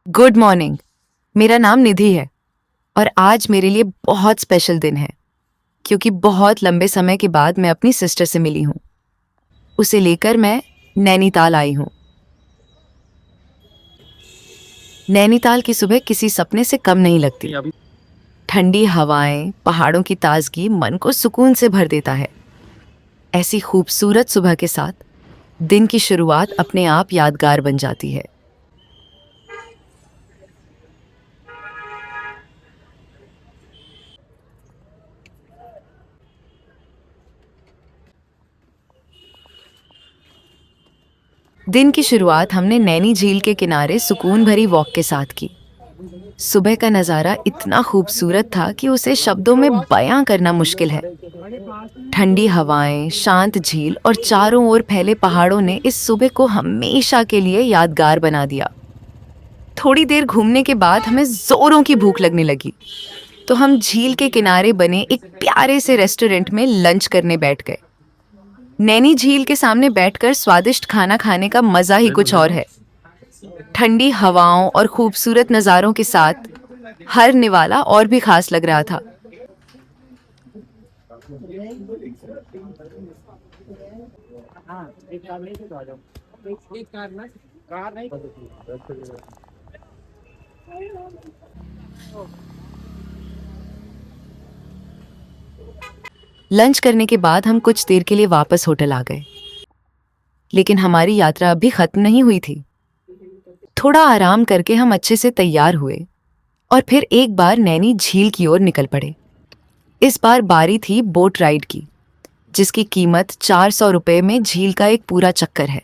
Good morning. मेरा नाम निधि है और आज मेरे लिए बहुत स्पेशल दिन है क्योंकि बहुत लंबे समय के बाद मैं अपनी सिस्टर से मिली हूँ। उसे लेकर मैं नैनीताल आई हूँ। नैनीताल की सुबह किसी सपने से कम नहीं लगती। ठंडी हवाएं, पहाड़ों की ताजगी मन को सुकून से भर देता है। ऐसी खूबसूरत सुबह के साथ दिन की शुरुआत अपने आप यादगार बन जाती है। दिन की शुरुआत हमने नैनी झील के किनारे सुकून भरी वॉक के साथ की। सुबह का नज़ारा इतना खूबसूरत था कि उसे शब्दों में बयां करना मुश्किल है। ठंडी हवाएं, शांत झील और चारों ओर फैले पहाड़ों ने इस सुबह को हमेशा के लिए यादगार बना दिया। थोड़ी देर घूमने के बाद हमें जोरों की भूख लगने लगी, तो हम झील के किनारे बने एक प्यारे से रेस्टोरेंट में लंच करने बैठ गए। नैनी झील के सामने बैठकर स्वादिष्ट खाना खाने का मजा ही कुछ और है। ठंडी हवाओं और खूबसूरत नज़ारों के साथ हर निवाला और भी खास लग रहा था। लंच करने के बाद हम कुछ देर के लिए वापस होटल आ गए, लेकिन हमारी यात्रा अभी खत्म नहीं हुई थी। थोड़ा आराम करके हम अच्छे से तैयार हुए और फिर एक बार नैनी झील की ओर निकल पड़े। इस बार बारी थी बोट राइड की, जिसकी कीमत 400 रुपये में झील का एक पूरा चक्कर है।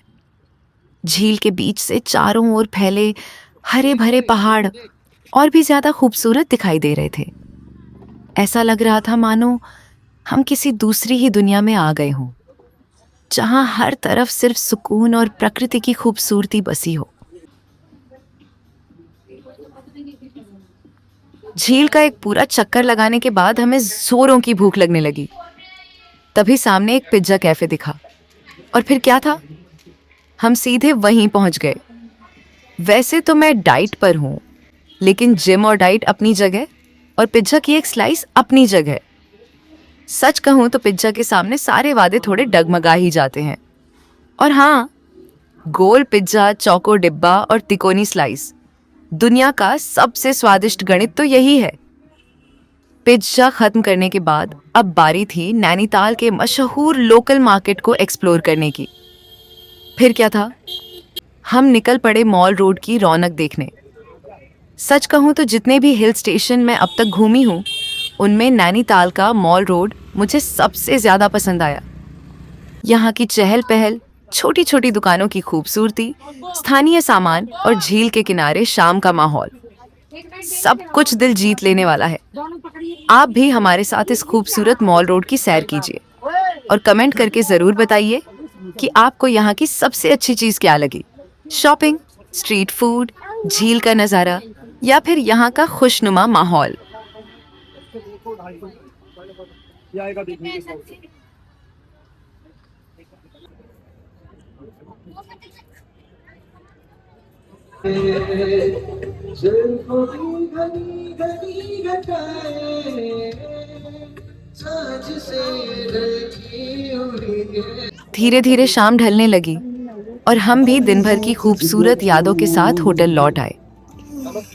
झील के बीच से चारों ओर फैले हरे भरे पहाड़ और भी ज्यादा खूबसूरत दिखाई दे रहे थे। ऐसा लग रहा था मानो हम किसी दूसरी ही दुनिया में आ गए हों, जहां हर तरफ सिर्फ सुकून और प्रकृति की खूबसूरती बसी हो। झील का एक पूरा चक्कर लगाने के बाद हमें जोरों की भूख लगने लगी। तभी सामने एक पिज्जा कैफे दिखा और फिर क्या था, हम सीधे वहीं पहुंच गए। वैसे तो मैं डाइट पर हूं, लेकिन जिम और डाइट अपनी जगह और पिज्जा की एक स्लाइस अपनी जगह। सच कहूं तो पिज्जा के सामने सारे वादे थोड़े डगमगा ही जाते हैं। और हाँ, गोल पिज्जा, चौको डिब्बा और तिकोनी स्लाइस, दुनिया का सबसे स्वादिष्ट गणित तो यही है। पिज्जा खत्म करने के बाद अब बारी थी नैनीताल के मशहूर लोकल मार्केट को एक्सप्लोर करने की। फिर क्या था, हम निकल पड़े मॉल रोड की रौनक देखने। सच कहूं तो जितने भी हिल स्टेशन मैं अब तक घूमी हूँ, उनमें नैनीताल का मॉल रोड मुझे सबसे ज़्यादा पसंद आया। यहाँ की चहल पहल, छोटी छोटी दुकानों की खूबसूरती, स्थानीय सामान और झील के किनारे शाम का माहौल, सब कुछ दिल जीत लेने वाला है। आप भी हमारे साथ इस खूबसूरत मॉल रोड की सैर कीजिए और कमेंट करके ज़रूर बताइए कि आपको यहाँ की सबसे अच्छी चीज़ क्या लगी। शॉपिंग, स्ट्रीट फूड, झील का नज़ारा या फिर यहाँ का खुशनुमा माहौल। धीरे धीरे शाम ढलने लगी और हम भी दिन भर की खूबसूरत यादों के साथ होटल लौट आए।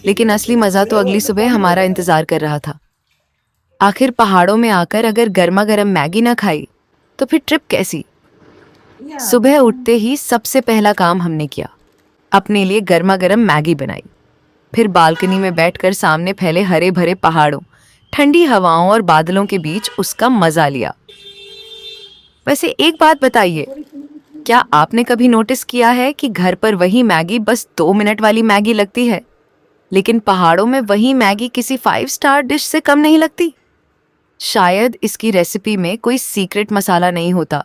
लेकिन असली मज़ा तो अगली सुबह हमारा इंतज़ार कर रहा था। आखिर पहाड़ों में आकर अगर गर्मा गर्म मैगी ना खाई तो फिर ट्रिप कैसी। सुबह उठते ही सबसे पहला काम हमने किया, अपने लिए गर्मा गर्म मैगी बनाई। फिर बालकनी में बैठकर सामने फैले हरे भरे पहाड़ों, ठंडी हवाओं और बादलों के बीच उसका मजा लिया। वैसे एक बात बताइए, क्या आपने कभी नोटिस किया है कि घर पर वही मैगी बस 2 मिनट वाली मैगी लगती है, लेकिन पहाड़ों में वही मैगी किसी 5 स्टार डिश से कम नहीं लगती? शायद इसकी रेसिपी में कोई सीक्रेट मसाला नहीं होता,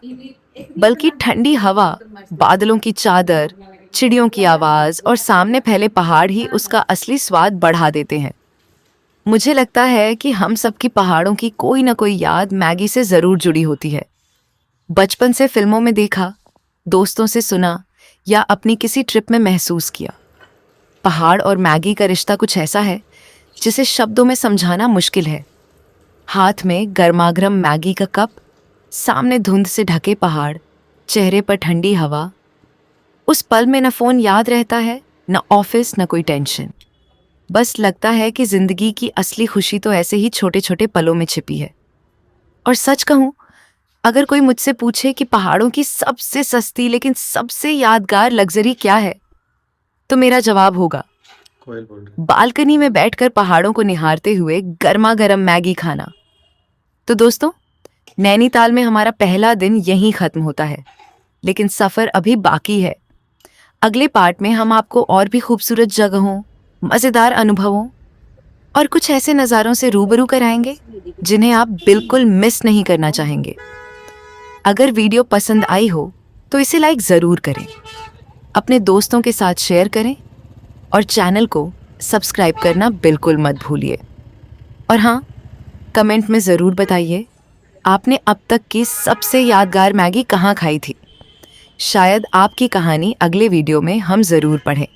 बल्कि ठंडी हवा, बादलों की चादर, चिड़ियों की आवाज और सामने फैले पहाड़ ही उसका असली स्वाद बढ़ा देते हैं। मुझे लगता है कि हम सबकी पहाड़ों की कोई ना कोई याद मैगी से जरूर जुड़ी होती है। बचपन से फिल्मों में देखा, दोस्तों से सुना या अपनी किसी ट्रिप में महसूस किया। पहाड़ और मैगी का रिश्ता कुछ ऐसा है जिसे शब्दों में समझाना मुश्किल है। हाथ में गर्मागर्म मैगी का कप, सामने धुंध से ढके पहाड़, चेहरे पर ठंडी हवा। उस पल में न फोन याद रहता है, न ऑफिस, न कोई टेंशन। बस लगता है कि जिंदगी की असली खुशी तो ऐसे ही छोटे छोटे पलों में छिपी है। और सच कहूं, अगर कोई मुझसे पूछे कि पहाड़ों की सबसे सस्ती लेकिन सबसे यादगार लग्जरी क्या है, तो मेरा जवाब होगा बालकनी में बैठकर पहाड़ों को निहारते हुए गर्मा गर्म मैगी खाना। तो दोस्तों, नैनीताल में हमारा पहला दिन यहीं खत्म होता है, लेकिन सफर अभी बाकी है। अगले पार्ट में हम आपको और भी खूबसूरत जगहों, मजेदार अनुभवों और कुछ ऐसे नज़ारों से रूबरू कराएंगे जिन्हें आप बिल्कुल मिस नहीं करना चाहेंगे। अगर वीडियो पसंद आई हो तो इसे लाइक ज़रूर करें, अपने दोस्तों के साथ शेयर करें और चैनल को सब्सक्राइब करना बिल्कुल मत भूलिए। और हाँ, कमेंट में ज़रूर बताइए आपने अब तक की सबसे यादगार मैगी कहाँ खाई थी। शायद आपकी कहानी अगले वीडियो में हम ज़रूर पढ़ें।